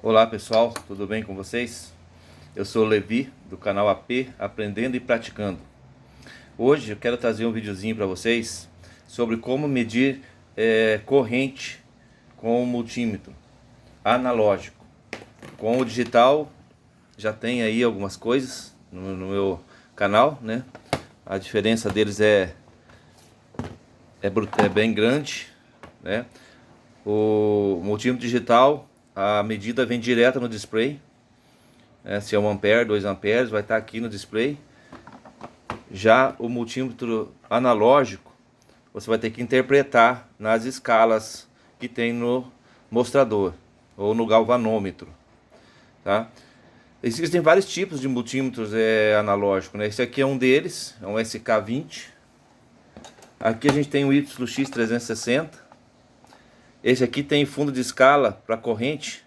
Olá pessoal, tudo bem com vocês? Eu sou o Levi do canal AP Aprendendo e Praticando. Hoje eu quero trazer um videozinho para vocês sobre como medir corrente com o multímetro analógico. Com o digital já tem aí algumas coisas no meu canal, né? A diferença deles é bem grande, né? O multímetro digital, a medida vem direta no display. Se é 1 ampere, 2 amperes, vai estar aqui no display. Já o multímetro analógico, você vai ter que interpretar nas escalas que tem no mostrador ou no galvanômetro, tá? Existem vários tipos de multímetros analógicos, né? Esse aqui é um deles, é um SK20. Aqui a gente tem o YX360. Esse aqui tem fundo de escala para corrente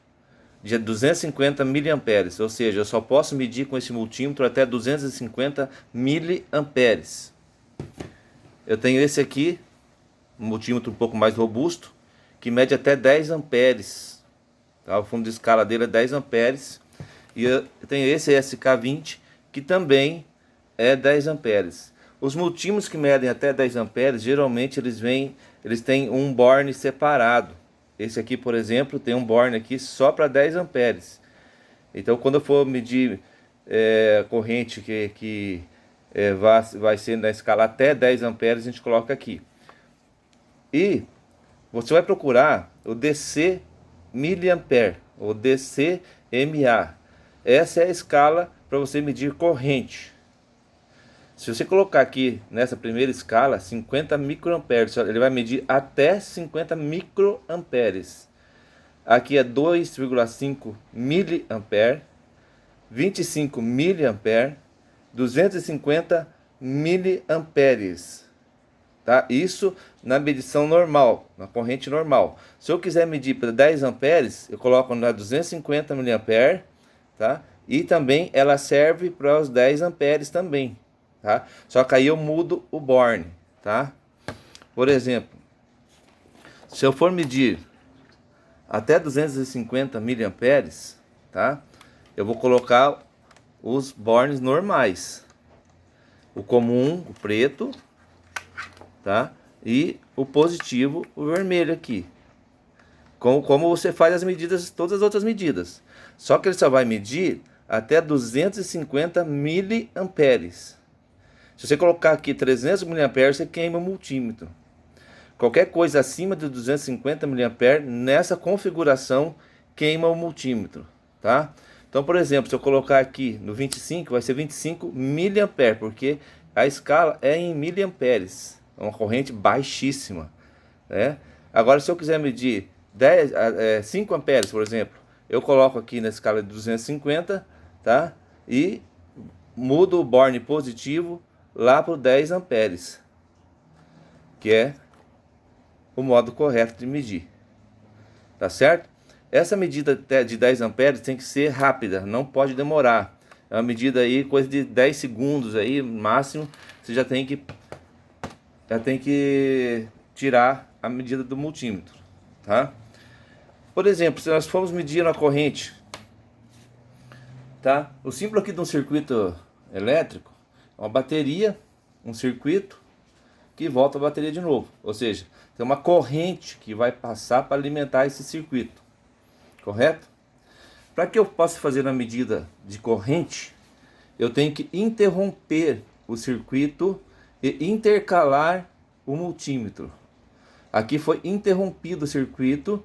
de 250 miliamperes, ou seja, eu só posso medir com esse multímetro até 250 miliamperes. Eu tenho esse aqui, um multímetro um pouco mais robusto, que mede até 10 amperes, tá? O fundo de escala dele é 10 amperes. E eu tenho esse SK20, que também é 10 amperes. Os multímetros que medem até 10 amperes, geralmente eles têm um borne separado. Esse aqui, por exemplo, tem um borne aqui só para 10 amperes. Então, quando eu for medir corrente vai ser na escala até 10 amperes, a gente coloca aqui. E você vai procurar o DC miliampere, ou DCMA. Essa é a escala para você medir corrente. Se você colocar aqui nessa primeira escala 50 microamperes, ele vai medir até 50 microamperes. Aqui é 2,5 miliampere, 25 miliampere, 250 miliamperes. Tá? Isso na medição normal, na corrente normal. Se eu quiser medir para 10 amperes, eu coloco na 250 miliampere, tá? E também ela serve para os 10 amperes também, tá? Só que aí eu mudo o borne, tá? Por exemplo, se eu for medir até 250 miliamperes, tá? Eu vou colocar os bornes normais. O comum, o preto, tá? E o positivo, o vermelho aqui. Como você faz as medidas, todas as outras medidas. Só que ele só vai medir até 250 miliamperes. Se você colocar aqui 300 miliamperes, você queima o multímetro. Qualquer coisa acima de 250 miliamperes, nessa configuração, queima o multímetro, tá? Então, por exemplo, se eu colocar aqui no 25, vai ser 25 miliamperes, porque a escala é em miliamperes. É uma corrente baixíssima, né? Agora, se eu quiser medir 5 amperes, por exemplo, eu coloco aqui na escala de 250, tá? E mudo o borne positivo lá para 10 amperes, que é o modo correto de medir, tá certo? Essa medida de 10 amperes tem que ser rápida, não pode demorar. É uma medida aí, coisa de 10 segundos aí, máximo, você já tem que tirar a medida do multímetro, tá? Por exemplo, se nós formos medir a corrente, tá? O símbolo aqui de um circuito elétrico é uma bateria, um circuito que volta a bateria de novo. Ou seja, tem uma corrente que vai passar para alimentar esse circuito, correto? Para que eu possa fazer a medida de corrente, eu tenho que interromper o circuito e intercalar o multímetro. Aqui foi interrompido o circuito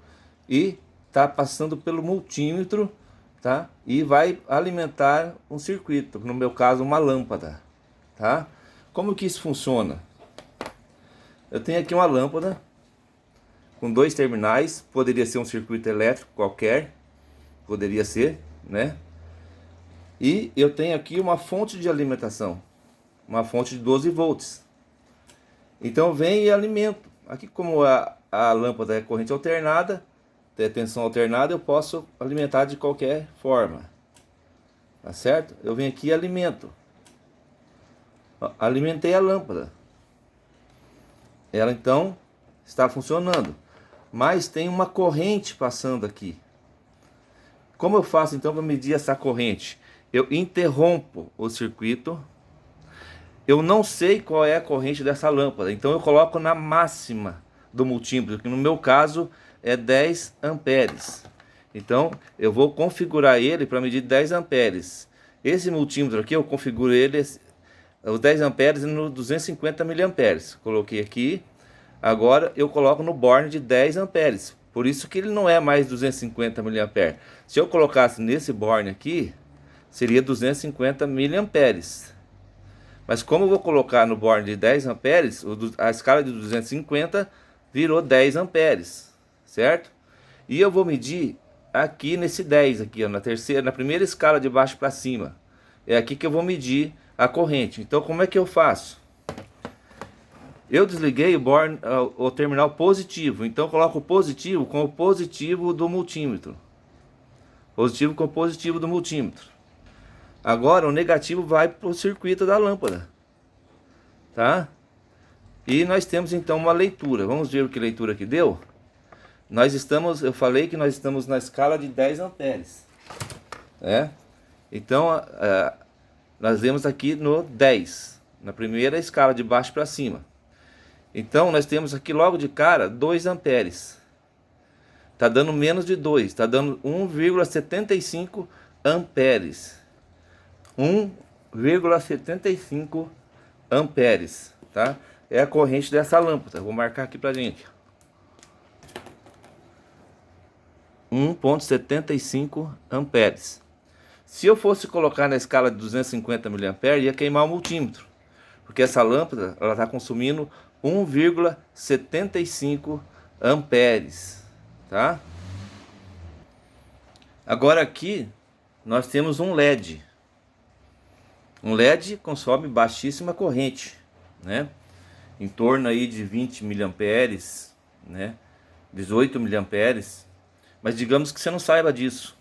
e está passando pelo multímetro, tá? E vai alimentar um circuito, no meu caso uma lâmpada, tá? Como que isso funciona? Eu tenho aqui uma lâmpada com dois terminais, poderia ser um circuito elétrico qualquer, poderia ser, né? E eu tenho aqui uma fonte de alimentação, uma fonte de 12 volts. Então vem e alimento. Aqui, como a lâmpada é corrente alternada, tem tensão alternada, eu posso alimentar de qualquer forma, tá certo? Eu venho aqui e alimento. Alimentei a lâmpada. Ela então está funcionando, mas tem uma corrente passando aqui. Como eu faço então para medir essa corrente? Eu interrompo o circuito. Eu não sei qual é a corrente dessa lâmpada, então eu coloco na máxima do multímetro, que no meu caso é 10 amperes. Então eu vou configurar ele para medir 10 amperes. Esse multímetro aqui eu configuro ele, os 10 amperes no 250 miliamperes. Coloquei aqui. Agora eu coloco no borne de 10 amperes. Por isso que ele não é mais 250 miliamperes. Se eu colocasse nesse borne aqui, seria 250 miliamperes. Mas como eu vou colocar no borne de 10 amperes, a escala de 250 virou 10 amperes, certo? E eu vou medir aqui nesse 10 aqui, ó, na primeira escala de baixo para cima. É aqui que eu vou medir a corrente. Então como é que eu faço? Eu desliguei o borne, o terminal positivo, então eu coloco o positivo com o positivo do multímetro. Positivo com o positivo do multímetro. Agora o negativo vai para o circuito da lâmpada, tá? E nós temos então uma leitura. Vamos ver o que leitura que deu? Eu falei que nós estamos na escala de 10 amperes, né? Então nós vemos aqui no 10, na primeira escala de baixo para cima. Então nós temos aqui logo de cara 2 amperes. Está dando menos de 2, está dando 1,75 amperes. 1,75 amperes, tá? É a corrente dessa lâmpada. Vou marcar aqui pra gente. 1,75 amperes. Se eu fosse colocar na escala de 250 miliamperes, ia queimar o multímetro. Porque essa lâmpada, ela está consumindo 1,75 amperes, tá? Agora aqui nós temos um LED. Um LED consome baixíssima corrente, né? Em torno aí de 20 miliamperes, né? 18 miliamperes. Mas digamos que você não saiba disso.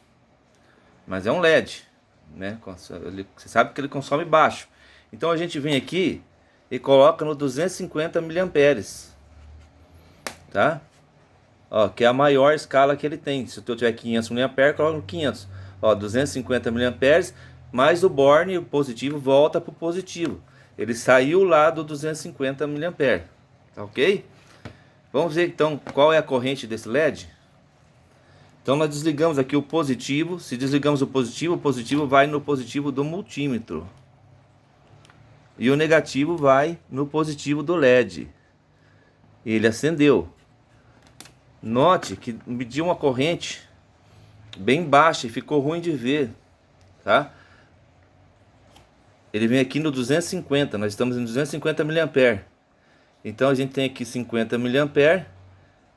Mas é um LED, né? Você sabe que ele consome baixo. Então a gente vem aqui e coloca no 250 miliamperes, tá? Ó, que é a maior escala que ele tem. Se eu tiver 500 miliamperes, coloco no 500. Ó, 250 miliamperes, mais o borne, o positivo, volta para o positivo. Ele saiu lá do 250 miliamperes, tá ok? Vamos ver então qual é a corrente desse LED. Então nós desligamos aqui o positivo. Se desligamos o positivo vai no positivo do multímetro. E o negativo vai no positivo do LED. Ele acendeu. Note que mediu uma corrente bem baixa e ficou ruim de ver, tá? Ele vem aqui no 250, nós estamos em 250 miliamperes. Então a gente tem aqui 50 miliamperes,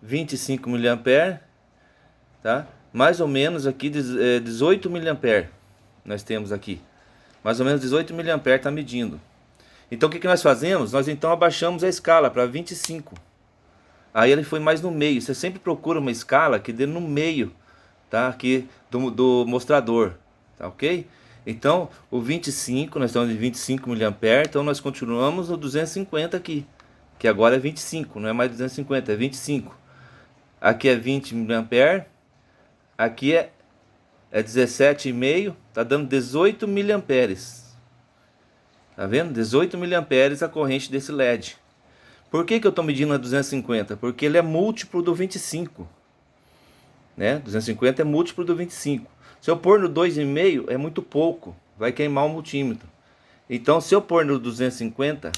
25 miliamperes, tá? Mais ou menos aqui 18 miliamperes nós temos aqui. Mais ou menos 18 miliamperes está medindo. Então o que nós fazemos? Nós então abaixamos a escala para 25. Aí ele foi mais no meio. Você sempre procura uma escala que dê no meio, tá? Aqui do mostrador, tá ok? Então o 25, nós estamos em 25 miliamperes, então nós continuamos no 250 aqui, que agora é 25, não é mais 250, é 25. Aqui é 20 miliamperes, aqui é 17,5, tá dando 18 miliamperes. Tá vendo? 18 miliamperes a corrente desse LED. Por que eu estou medindo a 250? Porque ele é múltiplo do 25. Né? 250 é múltiplo do 25. Se eu pôr no 2,5 é muito pouco. Vai queimar o multímetro. Então se eu pôr no 250,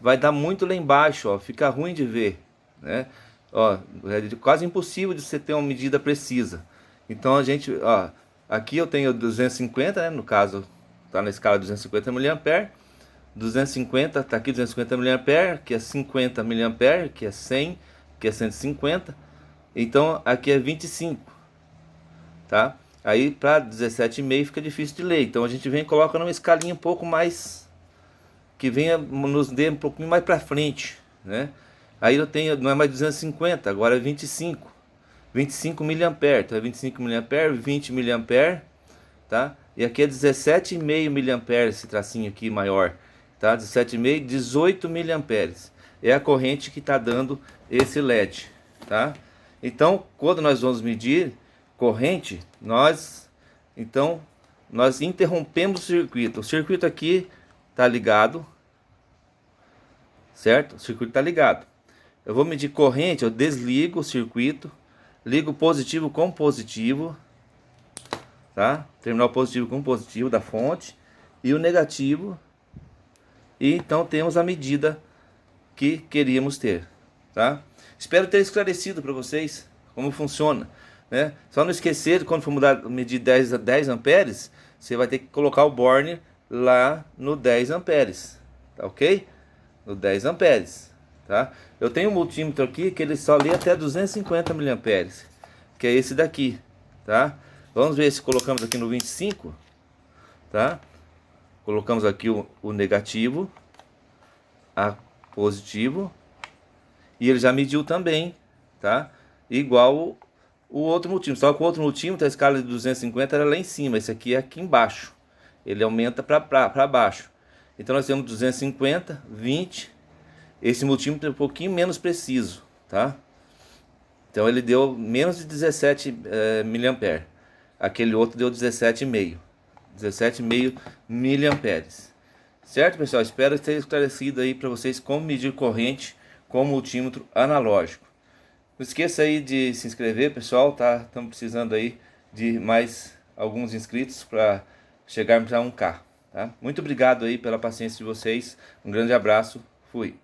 vai dar muito lá embaixo. Ó, fica ruim de ver. Né? Ó, é quase impossível de você ter uma medida precisa. Então a gente... Ó, aqui eu tenho 250, né? No caso... Está na escala 250 mA, 250, está aqui 250 mA, que é 50 mA, que é 100, que é 150. Então aqui é 25, tá? Aí para 17,5 fica difícil de ler. Então a gente vem e coloca numa escalinha um pouco mais, que venha nos dê um pouquinho mais para frente, né? Aí eu tenho, não é mais 250, agora é 25. 25 mA, então é 25 mA, 20 mA, tá? E aqui é 17,5 mA, esse tracinho aqui maior, tá? 17,5, 18 mA. É a corrente que está dando esse LED, tá? Então, quando nós vamos medir, corrente, então nós interrompemos o circuito. O circuito aqui está ligado, certo? O circuito está ligado. Eu vou medir corrente, eu desligo o circuito, ligo positivo com positivo, tá? Terminal positivo com positivo da fonte e o negativo. E então temos a medida que queríamos ter, tá? Espero ter esclarecido para vocês como funciona, né? Só não esquecer, quando for medir 10 amperes, você vai ter que colocar o borne lá no 10 amperes, tá ok? No 10 amperes, tá? Eu tenho um multímetro aqui que ele só lê até 250 miliamperes, que é esse daqui, tá? Vamos ver se colocamos aqui no 25, tá? Colocamos aqui o negativo, a positivo, e ele já mediu também, tá? Igual o outro multímetro, só que o outro multímetro, a escala de 250 era lá em cima, esse aqui é aqui embaixo, ele aumenta para baixo. Então nós temos 250, 20, esse multímetro é um pouquinho menos preciso, tá? Então ele deu menos de 17 miliamperes, aquele outro deu 17,5 miliamperes. Certo, pessoal? Espero ter esclarecido aí para vocês como medir corrente com multímetro analógico. Não esqueça aí de se inscrever, pessoal, tá? Estamos precisando aí de mais alguns inscritos para chegarmos a 1K, tá? Muito obrigado aí pela paciência de vocês. Um grande abraço. Fui.